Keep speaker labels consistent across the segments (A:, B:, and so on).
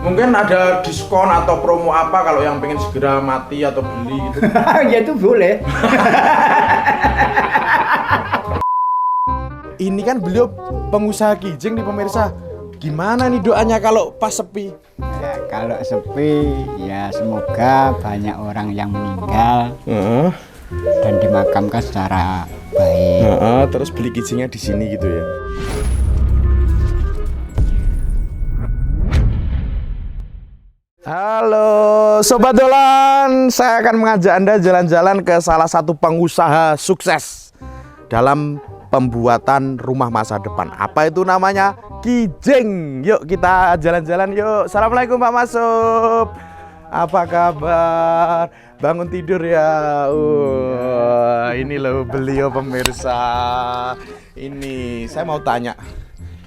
A: Mungkin ada diskon atau promo apa kalau yang pengen segera mati atau beli gitu.
B: Ya itu boleh.
A: Ini kan beliau pengusaha kijing nih pemirsa. Gimana nih doanya kalau pas sepi?
B: Ya, kalau sepi ya semoga banyak orang yang meninggal dan dimakamkan secara baik.
A: Terus beli kijingnya di sini gitu ya. Halo Sobat Dolan, saya akan mengajak Anda jalan-jalan ke salah satu pengusaha sukses dalam pembuatan rumah masa depan. Apa itu namanya? Kijing. Yuk kita jalan-jalan yuk. Assalamualaikum Pak Masub. Apa kabar? Bangun tidur ya. Ini loh beliau pemirsa. Ini saya mau tanya.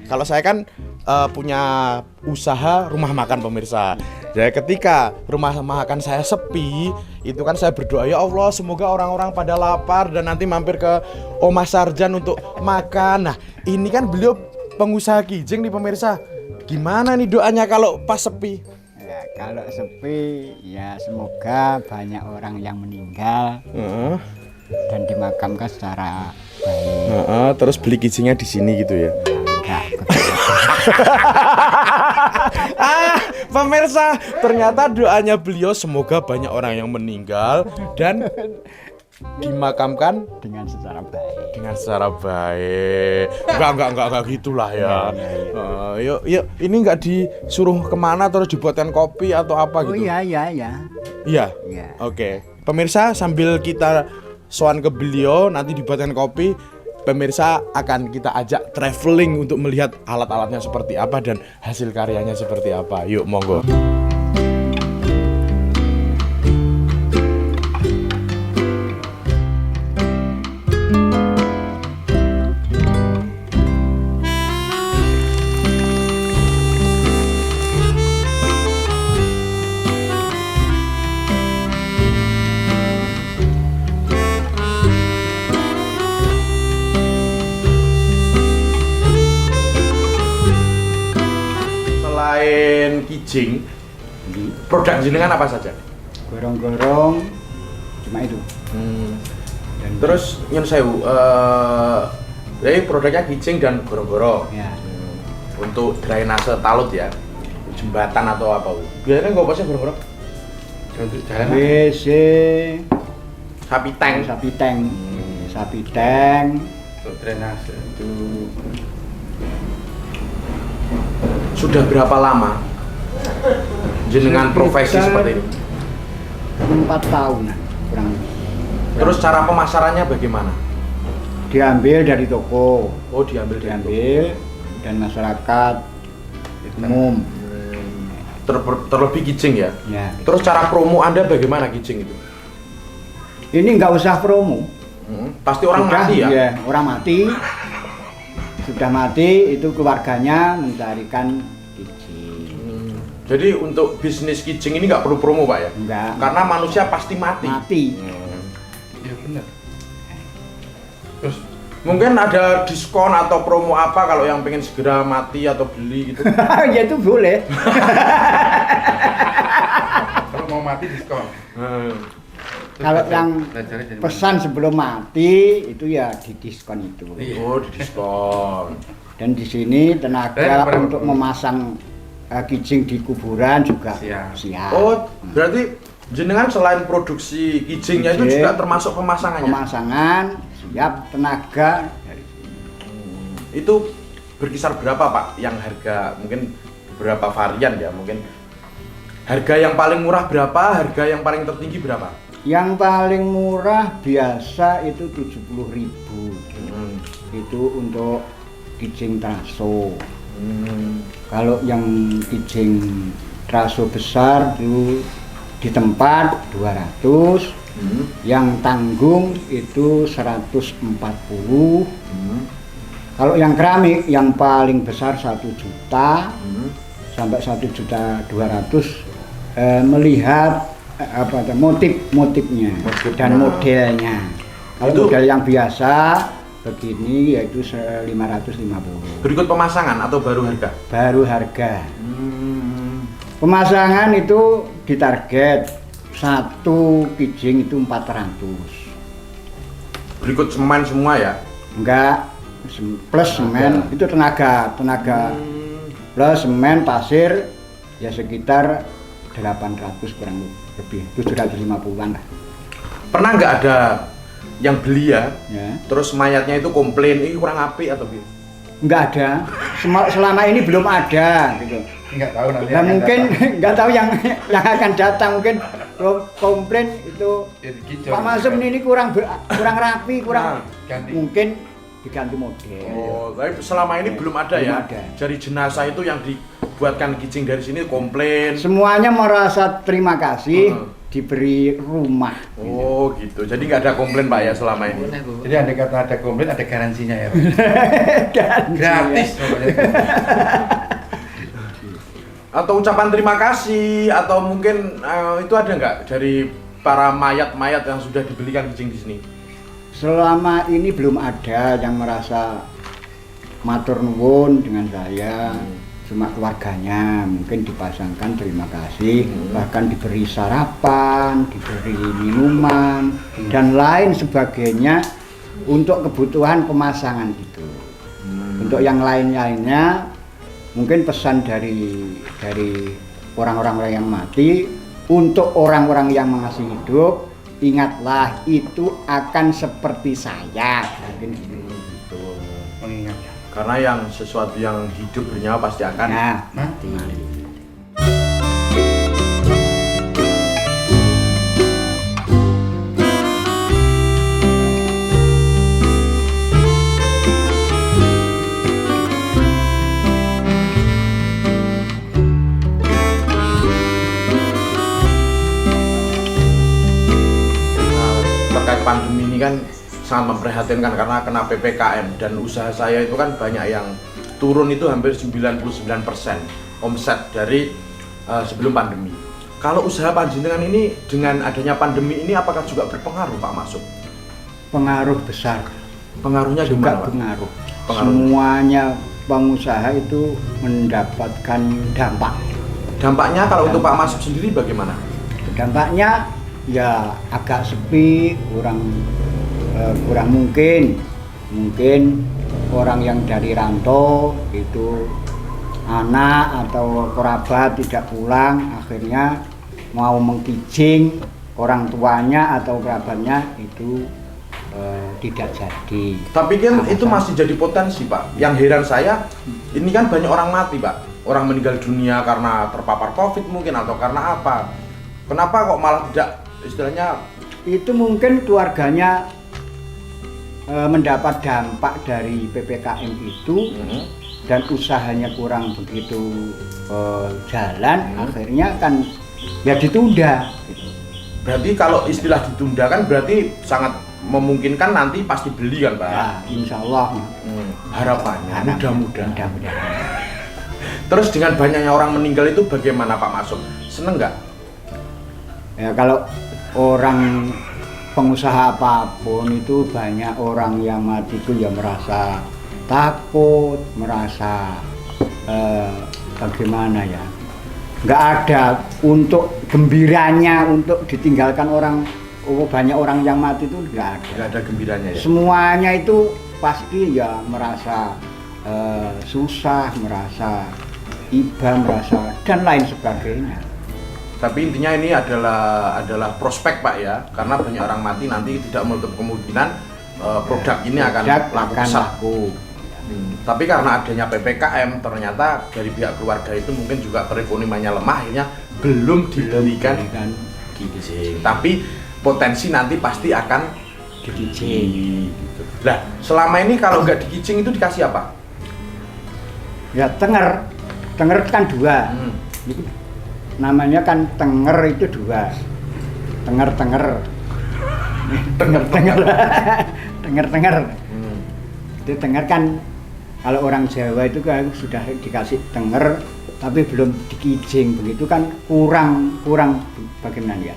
A: Kalau saya kan punya usaha rumah makan pemirsa. Jadi ketika rumah makan saya sepi, itu kan saya berdoa, ya Allah semoga orang-orang pada lapar dan nanti mampir ke Oma Sarjan untuk makan. Nah ini kan beliau pengusaha kijing nih pemirsa. Gimana nih doanya kalau pas sepi?
B: Ya, kalau sepi ya semoga banyak orang yang meninggal dan dimakamkan secara baik.
A: Terus beli kijingnya di sini gitu ya. Pemirsa, ternyata doanya beliau semoga banyak orang yang meninggal dan dimakamkan
B: dengan secara baik.
A: Dengan secara baik. Enggak gitulah ya. Yuk, ini enggak disuruh kemana terus dibuatkan kopi atau apa gitu?
B: Oh iya.
A: Iya. Oke. Pemirsa, sambil kita sowan ke beliau nanti dibuatkan kopi. Pemirsa akan kita ajak traveling untuk melihat alat-alatnya seperti apa dan hasil karyanya seperti apa. Yuk, monggo. Selain kijing, produk jenengan apa saja?
B: Gorong-gorong cuma itu.
A: Dan terus nyun sewu, jadi produknya kijing dan gorong-gorong.
B: Ya.
A: Untuk drainase talut ya, jembatan atau apa? Biasanya nggak apa sih gorong-gorong? Untuk jalan.
B: WC,
A: Sapi tank.
B: sapi tank.
A: Untuk drainase itu. Sudah berapa lama jenengan profesi seperti ini?
B: 4 tahunan kurang lebih.
A: Terus cara pemasarannya bagaimana?
B: Diambil dari toko.
A: Oh, diambil
B: Dan masyarakat umum.
A: Terlebih kijing ya?
B: Ya.
A: Terus cara promo Anda bagaimana kijing itu?
B: Ini nggak usah promo.
A: Pasti orang
B: Sudah,
A: mati ya?
B: Iya, orang mati. Sudah mati itu keluarganya mencarikan kijing.
A: Jadi untuk bisnis kijing ini nggak perlu promo Pak ya?
B: Enggak.
A: Karena manusia pasti mati.
C: Ya benar.
A: Terus mungkin ada diskon atau promo apa kalau yang pengen segera mati atau beli gitu?
B: Ya itu boleh.
C: Kalau mau mati diskon.
B: Kalau yang pesan sebelum mati itu ya didiskon itu.
A: Oh, di diskon.
B: Dan di sini tenaga untuk memasang kijing di kuburan juga siap.
A: Oh, berarti jenengan selain produksi kijingnya itu juga termasuk pemasangannya?
B: Pemasangan siap, tenaga dari sini.
A: Itu berkisar berapa Pak? Yang harga mungkin beberapa varian ya, mungkin harga yang paling murah berapa, harga yang paling tertinggi berapa?
B: Yang paling murah biasa itu 70.000. Itu untuk kijing traso. Kalau yang kijing traso besar itu di tempat 200, yang tanggung itu 140. Kalau yang keramik yang paling besar 1 juta sampai 1.200.000 melihat motifnya dan modelnya. Kalau model yang biasa begini yaitu 550.
A: Berikut pemasangan atau baru harga?
B: Baru harga. Pemasangan itu ditarget satu kijing itu 400.
A: Berikut semen semua ya?
B: Enggak, plus semen itu tenaga. Plus semen, pasir ya sekitar 800 kurang lebih, 750-an lah.
A: Pernah nggak ada yang beli ya? Terus mayatnya itu komplain, ini kurang apik atau gitu?
B: Enggak ada, selama ini belum ada gitu.
C: Enggak tahu nanti.
B: Nah mungkin nggak tahu yang akan datang, mungkin komplain itu Pak Masum ini kurang rapi, mungkin diganti model.
A: Oh, tapi selama ini belum ada ya? Dari jenazah itu yang dibuatkan kijing dari sini komplain.
B: Semuanya merasa terima kasih diberi rumah.
A: Oh gitu, jadi nggak ada komplain Pak ya selama ini?
C: Jadi andai kata ada komplain ada garansinya ya?
B: Garansi,
C: gratis pokoknya.
A: Atau ucapan terima kasih, atau mungkin itu ada nggak dari para mayat-mayat yang sudah dibelikan kijing di sini?
B: Selama ini belum ada yang merasa matur nuwun dengan saya, cuma keluarganya mungkin dipasangkan terima kasih, bahkan diberi sarapan, diberi minuman dan lain sebagainya untuk kebutuhan pemasangan itu. Untuk yang lain-lainnya mungkin pesan dari orang-orang yang mati untuk orang-orang yang masih hidup, ingatlah itu akan seperti saya, mungkin gitu.
C: Mengingatkan.
A: Karena yang sesuatu yang hidup bernyawa pasti akan
B: mati.
A: Terkait pandemi ini kan sangat memprihatinkan karena kena PPKM dan usaha saya itu kan banyak yang turun, itu hampir 99% omset dari sebelum pandemi. Kalau usaha panjenengan ini dengan adanya pandemi ini apakah juga berpengaruh Pak Masuk?
B: Pengaruh besar.
A: Pengaruhnya
B: juga
A: gimana,
B: pengaruh.
A: Pengaruh.
B: Semuanya pengusaha itu mendapatkan dampak.
A: Dampaknya kalau untuk Pak Masuk sendiri bagaimana?
B: Dampaknya ya agak sepi, kurang mungkin orang yang dari rantau itu anak atau kerabat tidak pulang, akhirnya mau mengkijing orang tuanya atau kerabatnya itu tidak jadi.
A: Tapi kan itu masih jadi potensi Pak. Yang heran saya, ini kan banyak orang mati Pak, orang meninggal dunia karena terpapar COVID mungkin atau karena apa? Kenapa kok malah tidak istilahnya?
B: Itu mungkin keluarganya mendapat dampak dari PPKM itu dan usahanya kurang begitu jalan, akhirnya kan ya ditunda.
A: Berarti kalau istilah ditunda kan berarti sangat memungkinkan nanti pasti beli kan Pak?
B: Ya, insya Allah.
A: Harapannya mudah-mudahan.
B: Mudah-mudahan.
A: Terus dengan banyaknya orang meninggal itu bagaimana Pak Masuk? Seneng nggak?
B: Ya kalau orang pengusaha apapun itu banyak orang yang mati itu ya merasa takut, merasa bagaimana ya, nggak ada untuk gembiranya untuk ditinggalkan orang. Banyak orang yang mati itu nggak ada.
A: Nggak ada gembiranya ya?
B: Semuanya itu pasti ya merasa susah, merasa iba, merasa dan lain sebagainya.
A: Tapi intinya ini adalah prospek Pak ya, karena banyak orang mati nanti tidak menutup kemungkinan produk ini akan laku. Tapi karena adanya PPKM ternyata dari pihak keluarga itu mungkin juga perekonomiannya lemah, akhirnya belum dibelikan kijing. Tapi potensi nanti pasti akan dikijing. Nah, selama ini kalau nggak dikijing itu dikasih apa?
B: Ya tenger kan dua. Namanya kan tenger itu dua. Tenger. Itu tenger kan kalau orang Jawa itu kan sudah dikasih tenger tapi belum dikijing, begitu kan kurang bagaimana ya?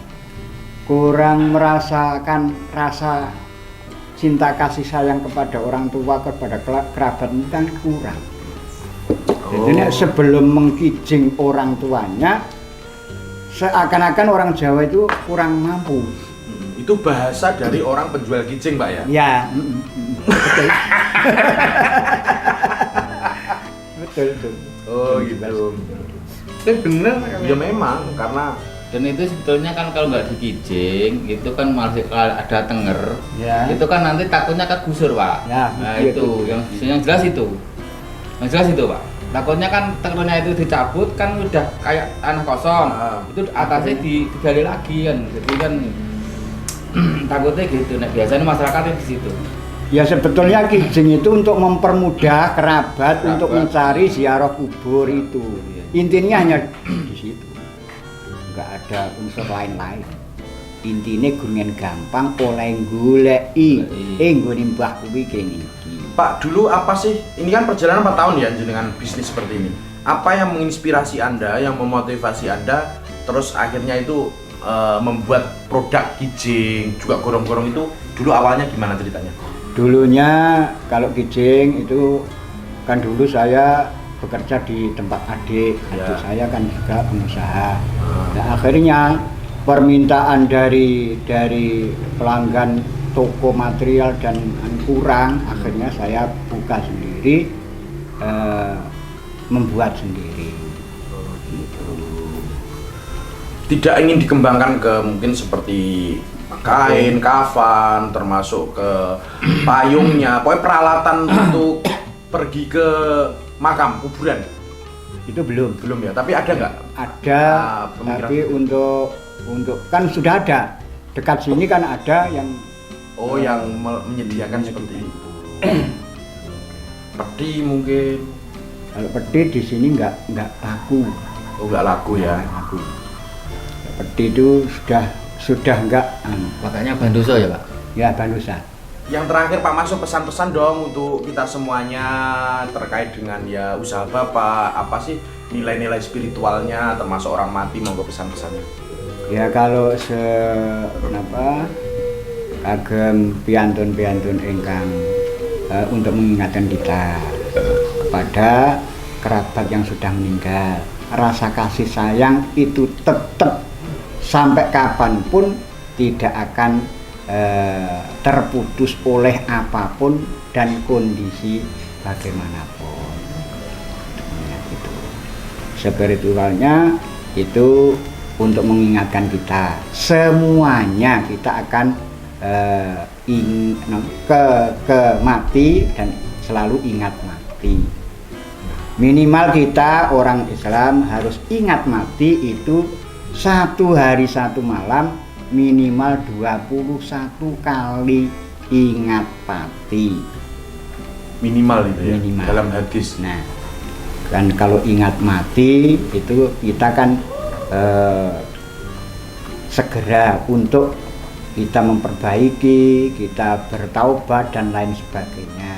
B: Kurang merasakan rasa cinta kasih sayang kepada orang tua, kepada kerabat itu kan kurang. Jadi sebelum mengkijing orang tuanya seakan-akan orang Jawa itu kurang mampu.
A: Itu bahasa dari orang penjual kijing, Pak ya?
B: Ya, betul. betul.
A: Oh gitu.
C: Tapi bener
A: Ya memang karena
D: Dan itu sebetulnya kan kalau nggak dikijing, itu kan masih ada tenger,
B: Ya.
D: itu kan nanti takutnya kegusur, Pak.
B: Ya,
D: Nah
B: itu.
D: itu yang jelas itu, Pak. Takutnya kan tengernya itu dicabut kan udah kayak tanah kosong, itu atasnya digali lagi kan, jadi kan takutnya gitu. Nah biasanya masyarakatnya di situ.
B: Ya sebetulnya kijing itu untuk mempermudah kerabat untuk mencari ziarah kubur itu. Intinya hanya di situ. Enggak ada unsur lain-lain. Intinya gurungen gampang oleh goleki nggone mbah kuwi kene iki.
A: Pak, dulu apa sih? Ini kan perjalanan 4 tahun ya dengan bisnis seperti ini. Apa yang menginspirasi Anda, yang memotivasi Anda, terus akhirnya itu membuat produk kijing, juga gorong-gorong itu dulu awalnya gimana ceritanya?
B: Dulunya kalau kijing itu kan dulu saya bekerja di tempat adik saya kan juga pengusaha. Nah, akhirnya permintaan dari pelanggan toko material dan kurang, akhirnya saya buka sendiri, membuat sendiri. Gitu.
A: Tidak ingin dikembangkan ke mungkin seperti kain, kafan, termasuk ke payungnya, pokoknya peralatan untuk pergi ke makam, kuburan.
B: Itu belum
A: Ya, tapi ada nggak?
B: ada,
A: pemikiran?
B: tapi untuk kan sudah ada dekat sini kan ada yang
A: yang menyediakan seperti itu. Peti mungkin.
B: kalau peti di sini nggak laku.
A: Oh, nggak laku ya.
B: Nggak laku. Peti itu sudah nggak
D: Makanya bandoso ya, Pak.
B: ya banusa.
A: Yang terakhir Pak Masuk, pesan-pesan dong untuk kita semuanya terkait dengan ya usaha Bapak, apa sih nilai-nilai spiritualnya termasuk orang mati, monggo pesan-pesannya.
B: Ya kalau kagem piantun-piantun ingkang untuk mengingatkan kita kepada kerabat yang sudah meninggal, rasa kasih sayang itu tetap sampai kapanpun tidak akan terputus oleh apapun dan kondisi bagaimanapun. Itu spiritualnya itu untuk mengingatkan kita semuanya kita akan ke mati dan selalu ingat mati. Minimal kita orang Islam harus ingat mati itu 1 hari 1 malam minimal 21 kali ingat mati.
A: Minimal itu ya,
B: Minimal.
A: dalam hadis.
B: Nah, kan kalau ingat mati itu kita kan segera untuk kita memperbaiki, kita bertaubat dan lain sebagainya.